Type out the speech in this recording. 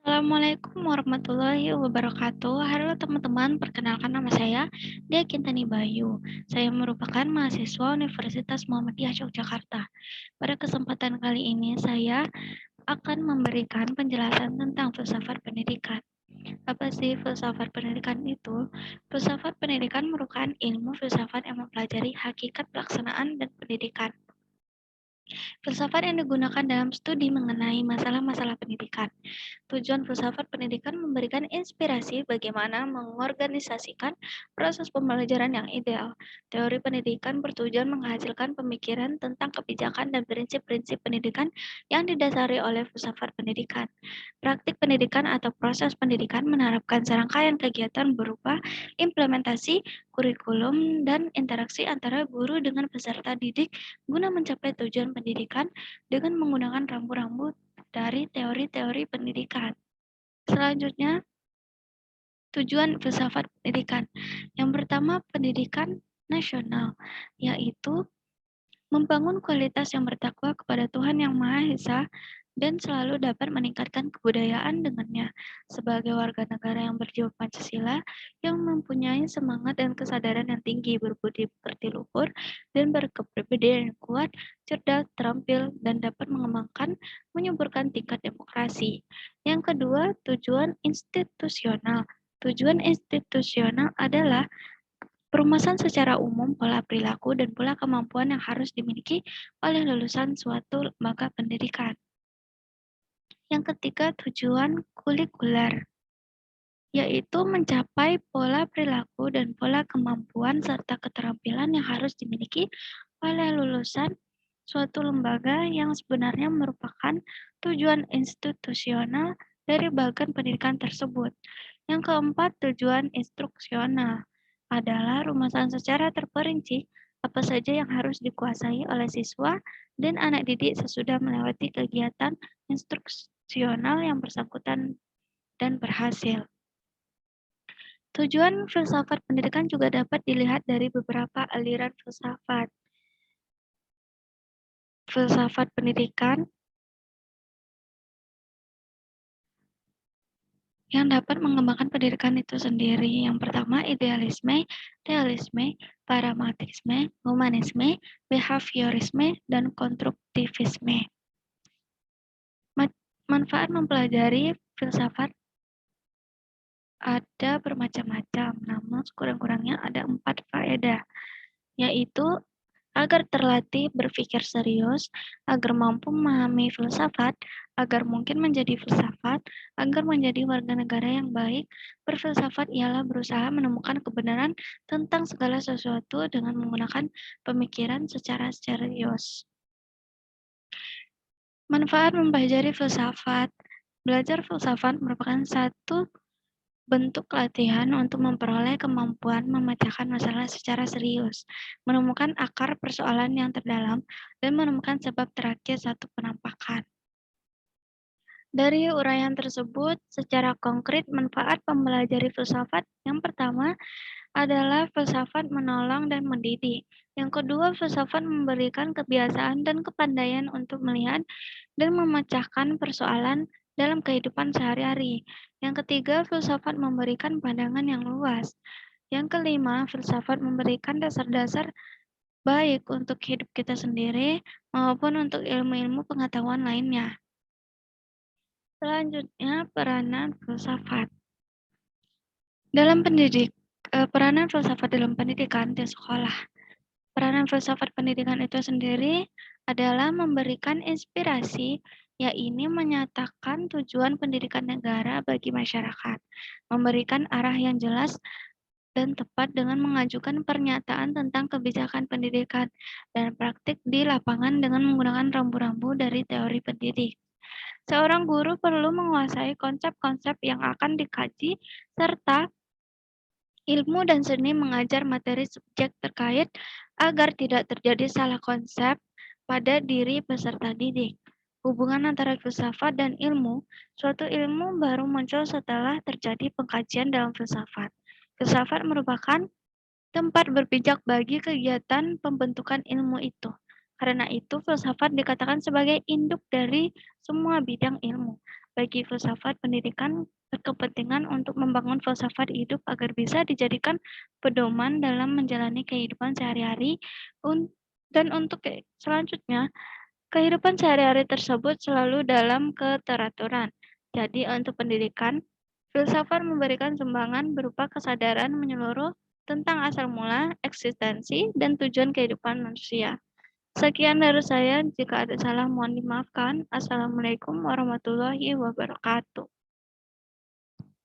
Assalamualaikum warahmatullahi wabarakatuh. Halo teman-teman, perkenalkan nama saya Dea Kintani Bayu. Saya merupakan mahasiswa Universitas Muhammadiyah Yogyakarta. Pada kesempatan kali ini saya akan memberikan penjelasan tentang filsafat pendidikan. Apa sih filsafat pendidikan itu? Filsafat pendidikan merupakan ilmu filsafat yang mempelajari hakikat pelaksanaan dan pendidikan. Filsafat yang digunakan dalam studi mengenai masalah-masalah pendidikan. Tujuan filsafat pendidikan memberikan inspirasi bagaimana mengorganisasikan proses pembelajaran yang ideal. Teori pendidikan bertujuan menghasilkan pemikiran tentang kebijakan dan prinsip-prinsip pendidikan yang didasari oleh filsafat pendidikan. Praktik pendidikan atau proses pendidikan menerapkan serangkaian kegiatan berupa implementasi, kurikulum, dan interaksi antara guru dengan peserta didik guna mencapai tujuan pendidikan dengan menggunakan rambu-rambu dari teori-teori pendidikan. Selanjutnya, tujuan filsafat pendidikan. Yang pertama, pendidikan nasional, yaitu membangun kualitas yang bertakwa kepada Tuhan Yang Maha Esa dan selalu dapat meningkatkan kebudayaan dengannya. Sebagai warga negara yang berjiwa Pancasila, yang mempunyai semangat dan kesadaran yang tinggi, berbudi pekerti luhur, dan berkepribadian yang kuat, cerdas, terampil, dan dapat mengembangkan, menyuburkan tingkat demokrasi. Yang kedua, tujuan institusional. Tujuan institusional adalah perumusan secara umum pola perilaku dan pola kemampuan yang harus dimiliki oleh lulusan suatu lembaga pendidikan. Yang ketiga, tujuan kulikuler, yaitu mencapai pola perilaku dan pola kemampuan serta keterampilan yang harus dimiliki oleh lulusan suatu lembaga yang sebenarnya merupakan tujuan institusional dari bagian pendidikan tersebut. Yang keempat, tujuan instruksional adalah rumusan secara terperinci apa saja yang harus dikuasai oleh siswa dan anak didik sesudah melewati kegiatan instruksional yang bersangkutan dan berhasil. Tujuan filsafat pendidikan juga dapat dilihat dari beberapa aliran filsafat. Filsafat pendidikan yang dapat mengembangkan pendidikan itu sendiri. Yang pertama, idealisme, realisme, pragmatisme, humanisme, behaviorisme, dan konstruktivisme. Manfaat mempelajari filsafat ada bermacam-macam, namun sekurang-kurangnya ada 4 faedah, yaitu agar terlatih berpikir serius, agar mampu memahami filsafat, agar mungkin menjadi filsafat, agar menjadi warga negara yang baik. Berfilsafat ialah berusaha menemukan kebenaran tentang segala sesuatu dengan menggunakan pemikiran secara serius. Manfaat mempelajari filsafat. Belajar filsafat merupakan satu bentuk latihan untuk memperoleh kemampuan memecahkan masalah secara serius, menemukan akar persoalan yang terdalam, dan menemukan sebab terakhir satu penampakan. Dari uraian tersebut, secara konkret manfaat mempelajari filsafat yang pertama adalah filsafat menolong dan mendidik. Yang kedua, filsafat memberikan kebiasaan dan kepandaian untuk melihat dan memecahkan persoalan dalam kehidupan sehari-hari. Yang ketiga, filsafat memberikan pandangan yang luas. Yang kelima, filsafat memberikan dasar-dasar baik untuk hidup kita sendiri maupun untuk ilmu-ilmu pengetahuan lainnya. Selanjutnya, peranan filsafat. Dalam peranan filsafat dalam pendidikan di sekolah. Peranan filsafat pendidikan itu sendiri adalah memberikan inspirasi, yaitu menyatakan tujuan pendidikan negara bagi masyarakat, memberikan arah yang jelas dan tepat dengan mengajukan pernyataan tentang kebijakan pendidikan dan praktik di lapangan dengan menggunakan rambu-rambu dari teori pendidik. Seorang guru perlu menguasai konsep-konsep yang akan dikaji serta ilmu dan seni mengajar materi subjek terkait agar tidak terjadi salah konsep pada diri peserta didik. Hubungan antara filsafat dan ilmu, suatu ilmu baru muncul setelah terjadi pengkajian dalam filsafat. Filsafat merupakan tempat berpijak bagi kegiatan pembentukan ilmu itu. Karena itu, filsafat dikatakan sebagai induk dari semua bidang ilmu. Bagi filsafat, pendidikan berkepentingan untuk membangun filsafat hidup agar bisa dijadikan pedoman dalam menjalani kehidupan sehari-hari dan untuk selanjutnya, kehidupan sehari-hari tersebut selalu dalam keteraturan. Jadi, untuk pendidikan, filsafat memberikan sumbangan berupa kesadaran menyeluruh tentang asal mula, eksistensi, dan tujuan kehidupan manusia. Sekian dari saya, jika ada salah mohon dimaafkan. Assalamualaikum warahmatullahi wabarakatuh.